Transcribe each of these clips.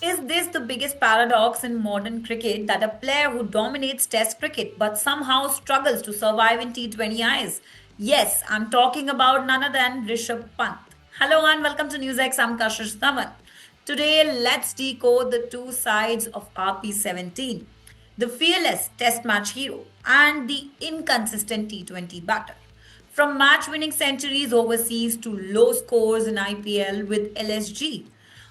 Is this the biggest paradox in modern cricket that a player who dominates Test cricket but somehow struggles to survive in T20 eyes? Yes, I'm talking about none other than Rishabh Pant. Hello and welcome to NewsX. I'm Kashish Dhawan. Today, let's decode the two sides of RP17, the fearless Test match hero and the inconsistent T20 batter. From match winning centuries overseas to low scores in IPL with LSG.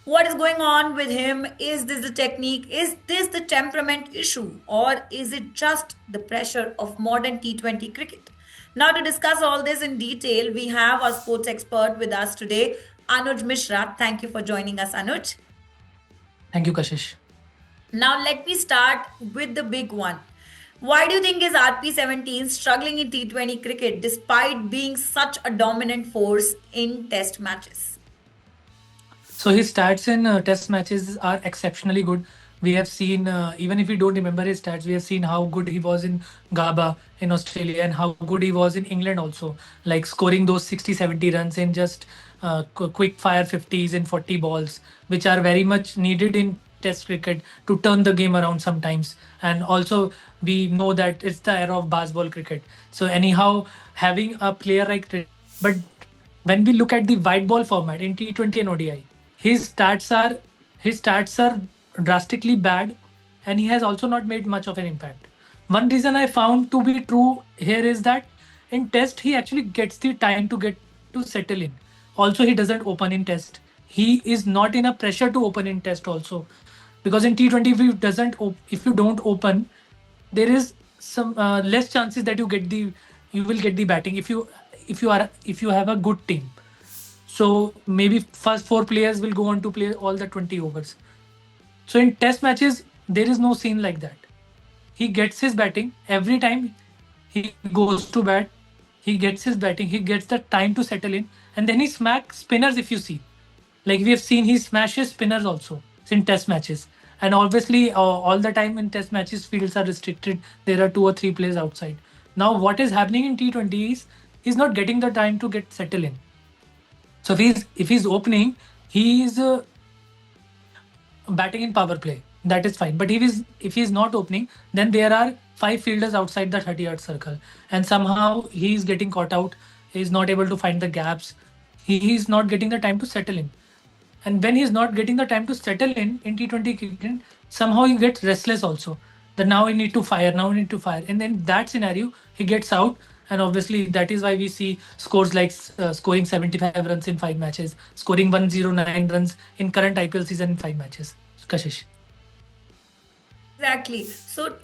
What is going on with him? Is this the technique? Is this the temperament issue? Or is it just the pressure of modern T20 cricket? Now, to discuss all this in detail, we have our sports expert with us today, Anuj Mishra. Thank you for joining us, Anuj. Thank you, Kashish. Now, let me start with the big one. Why do you think is RP17 struggling in T20 cricket despite being such a dominant force in test matches? So his stats in test matches are exceptionally good. We have seen, even if we don't remember his stats, we have seen how good he was in Gaba in Australia and how good he was in England also, like scoring those 60, 70 runs in just quick fire 50s in 40 balls, which are very much needed in test cricket to turn the game around sometimes. And also, we know that it's the era of baseball cricket. So anyhow, having a player like, but when we look at the white ball format in T20 and ODI, his stats are his stats are drastically bad, and he has also not made much of an impact. One reason I found to be true here is that in test he actually gets the time to get to settle in. Also, he doesn't open in test. He is not in a pressure to open in test also, because in T20 if you don't open, there is some less chances that you will get the batting if you have a good team. So maybe first four players will go on to play all the 20 overs. So in test matches, there is no scene like that. He gets his batting every time he goes to bat. He gets his batting. He gets the time to settle in, and then he smacks spinners. If you see, like we have seen, he smashes spinners also in test matches. And obviously, all the time in test matches, fields are restricted. There are two or three players outside. Now, what is happening in T20 is he's not getting the time to get settle in. So if he's opening, he's batting in power play. That is fine. But if he's not opening, then there are five fielders outside the 30-yard circle, and somehow he is getting caught out. He's not able to find the gaps. He's not getting the time to settle in. And when he's not getting the time to settle in T20 cricket, somehow he gets restless also. That now we need to fire, now we need to fire. And in that scenario, he gets out. And obviously, that is why we see scores like scoring 75 runs in five matches, scoring 109 runs in current IPL season in five matches. Kashish. Exactly. So,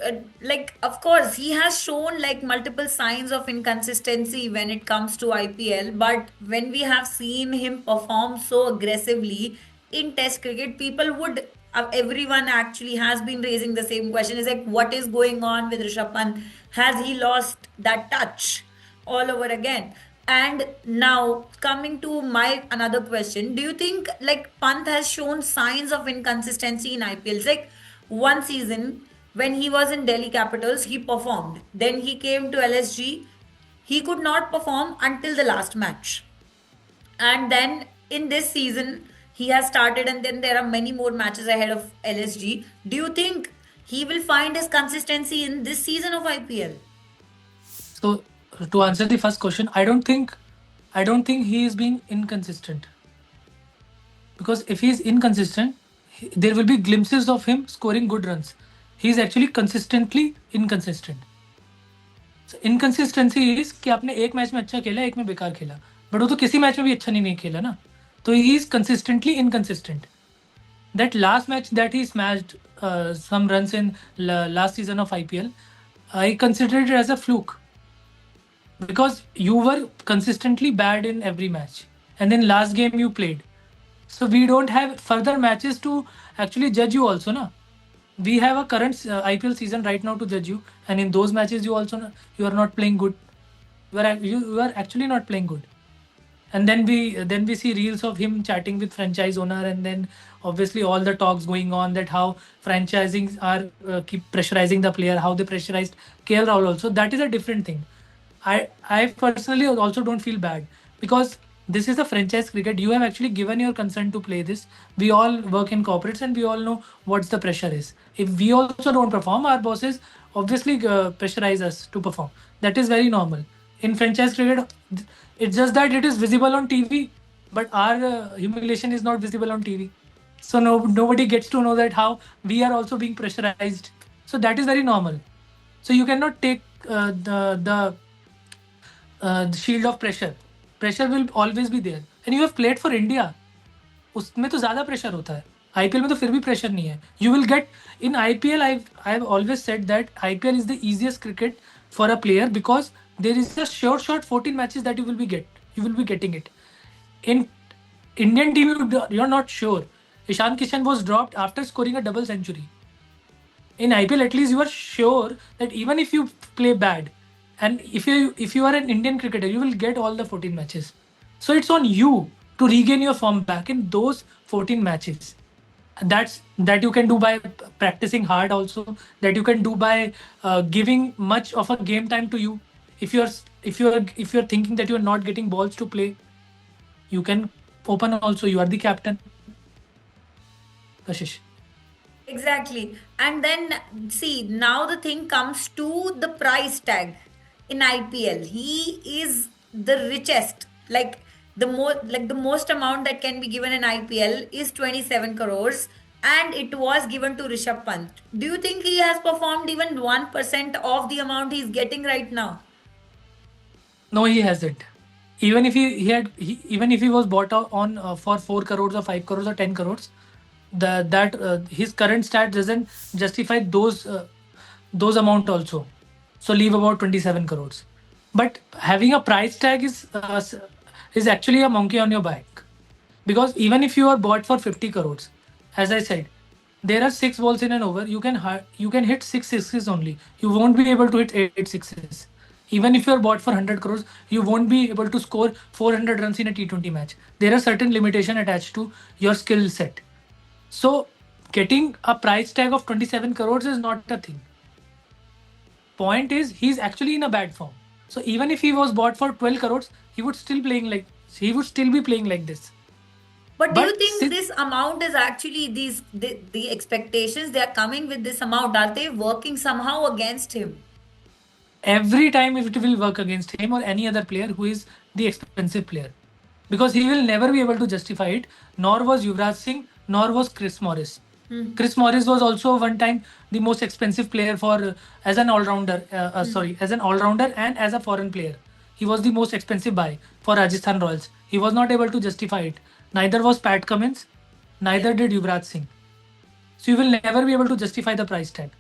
of course, he has shown like multiple signs of inconsistency when it comes to IPL. But when we have seen him perform so aggressively in Test cricket, everyone actually has been raising the same question: is like, what is going on with Rishabh Pant? Has he lost that touch all over again? And now coming to my another question, do you think like Pant has shown signs of inconsistency in IPLs? Like one season when he was in Delhi Capitals, he performed. Then he came to LSG. He could not perform until the last match. And then in this season, he has started, and then there are many more matches ahead of LSG. Do you think he will find his consistency in this season of IPL? So to answer the first question, I don't think he is being inconsistent, because if he is inconsistent, there will be glimpses of him scoring good runs. He is actually consistently inconsistent. So inconsistency is कि आपने एक match में अच्छा खेला, एक में बेकार खेला, बट वो तो किसी मैच में भी अच्छा नहीं खेला ना. तो he is consistently inconsistent. That last match that he smashed some runs in last season of IPL, I consider it as a fluke, because you were consistently bad in every match, and then last game you played. So we don't have further matches to actually judge you also, na. We have a current IPL season right now to judge you, and in those matches you are not playing good. You are actually not playing good. And then we see reels of him chatting with franchise owner, and then obviously all the talks going on that how franchising are keep pressurizing the player, how they pressurized KL Rahul also. That is a different thing. I personally also don't feel bad, because This is a franchise cricket. You have actually given your consent to play this. We all work in corporates and we all know what's the pressure is. If we also don't perform, our bosses obviously pressurize us to perform. That is very normal. In franchise cricket, it's just that it is visible on TV, but our humiliation is not visible on TV. So nobody gets to know that how we are also being pressurized. So that is very normal. So you cannot take the shield of pressure. Pressure will always be there. And you have played for India. उसमें तो ज़्यादा pressure होता है. IPL में तो फिर भी pressure नहीं है. You will get in IPL. I've always said that IPL is the easiest cricket for a player because there is a short 14 matches that you will be getting it. In Indian team, you're not sure. Ishan Kishan was dropped after scoring a double century. In IPL, at least you are sure that even if you play bad, and if you are an Indian cricketer, you will get all the 14 matches. So it's on you to regain your form back in those 14 matches. That you can do by practicing hard. Also, that you can do by giving much of a game time to you. If you're thinking that you are not getting balls to play, you can open also. You are the captain. Kashish. Exactly. And then see, now the thing comes to the price tag in IPL. He is the richest. The most amount that can be given in IPL is 27 crores, and it was given to Rishabh Pant. Do you think he has performed even 1% of the amount he's getting right now? No, he hasn't. Even if even if he was bought on for 4 crores or 5 crores or 10 crores, that his current stat doesn't justify those amount also. So leave about 27 crores. But having a price tag is actually a monkey on your back, because even if you are bought for 50 crores, as I said, there are 6 balls in an over. You can hit 6 sixes only. You won't be able to hit 8 sixes. Even if you are bought for 100 crores, you won't be able to score 400 runs in a T20 match. There are certain limitation attached to your skill set. So getting a price tag of 27 crores is not a thing. Point is, he's actually in a bad form. So even if he was bought for 12 crores, he would still be playing like this. But do you But think this amount is actually the expectations they are coming with this amount? Are they working somehow against him? every time it will work against him or any other player who is the expensive player, because he will never be able to justify it. Nor was Yuvraj Singh, nor was Chris Morris. Chris Morris was also one time the most expensive player for as an all-rounder. As an all-rounder and as a foreign player, he was the most expensive buy for Rajasthan Royals. He was not able to justify it. Neither was Pat Cummins, neither did Yuvraj Singh. So you will never be able to justify the price tag.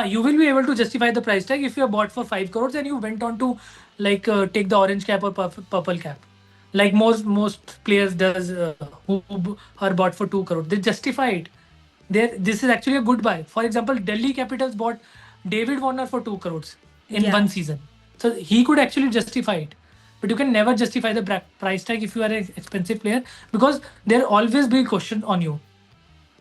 You will be able to justify the price tag if you are bought for 5 crores and you went on to take the orange cap or purple cap, like most players does who are bought for 2 crores. They justify it. This is actually a good buy. For example, Delhi Capitals bought David Warner for 2 crores in Yeah. one season, so he could actually justify it. But you can never justify the price tag if you are an expensive player, because there always be question on you.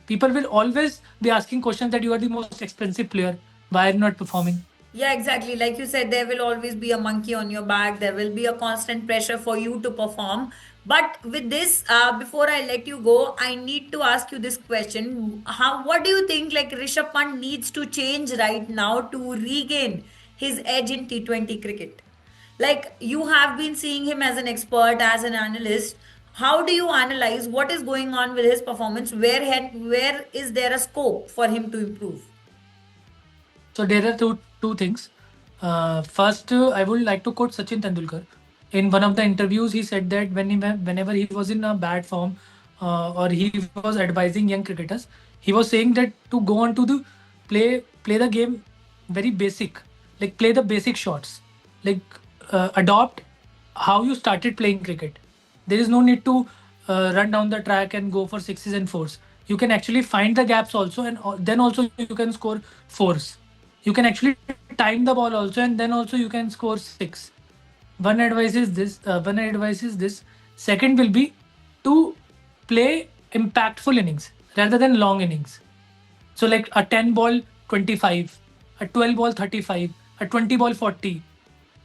People will always be asking questions that you are the most expensive player. Why are you not performing? Yeah, exactly. Like you said, there will always be a monkey on your back. There will be a constant pressure for you to perform. But with this, before I let you go, I need to ask you this question. What do you think like Rishabh Pant needs to change right now to regain his edge in T20 cricket? Like you have been seeing him as an expert, as an analyst. How do you analyze what is going on with his performance? Where is there a scope for him to improve? So there are two things. First, I would like to quote Sachin Tendulkar. In one of the interviews, he said that whenever he was in a bad form, or he was advising young cricketers, he was saying that to go on to the play the game very basic, like play the basic shots, like adopt how you started playing cricket. There is no need to run down the track and go for sixes and fours. You can actually find the gaps also, and then also you can score fours. You can actually time the ball also, and then also you can score six. One advice is this. One advice is this. Second will be to play impactful innings rather than long innings. So like a 10 ball 25, a 12 ball 35, a 20 ball 40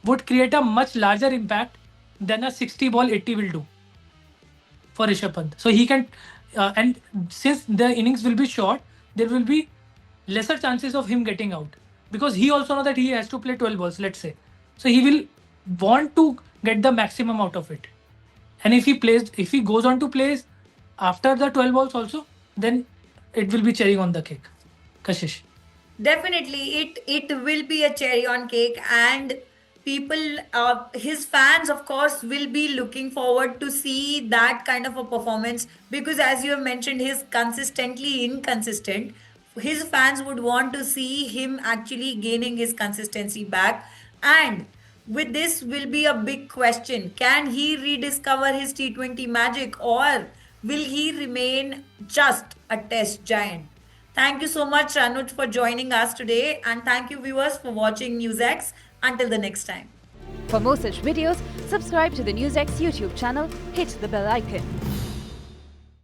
would create a much larger impact than a 60 ball 80 will do for Rishabh Pant. So he can, and since the innings will be short, there will be lesser chances of him getting out, because he also know that he has to play 12 balls, let's say. So he will want to get the maximum out of it. And if he goes on to play after the 12 balls also, then it will be cherry on the cake. Kashish. Definitely, it will be a cherry on cake, and people, his fans, of course, will be looking forward to see that kind of a performance, because, as you have mentioned, he's consistently inconsistent. His fans would want to see him actually gaining his consistency back, and with this will be a big question: can he rediscover his T20 magic, or will he remain just a test giant? Thank you so much, Anuj, for joining us today. And thank you, viewers, for watching NewsX. Until the next time. For more such videos, subscribe to the NewsX YouTube channel, hit the bell icon.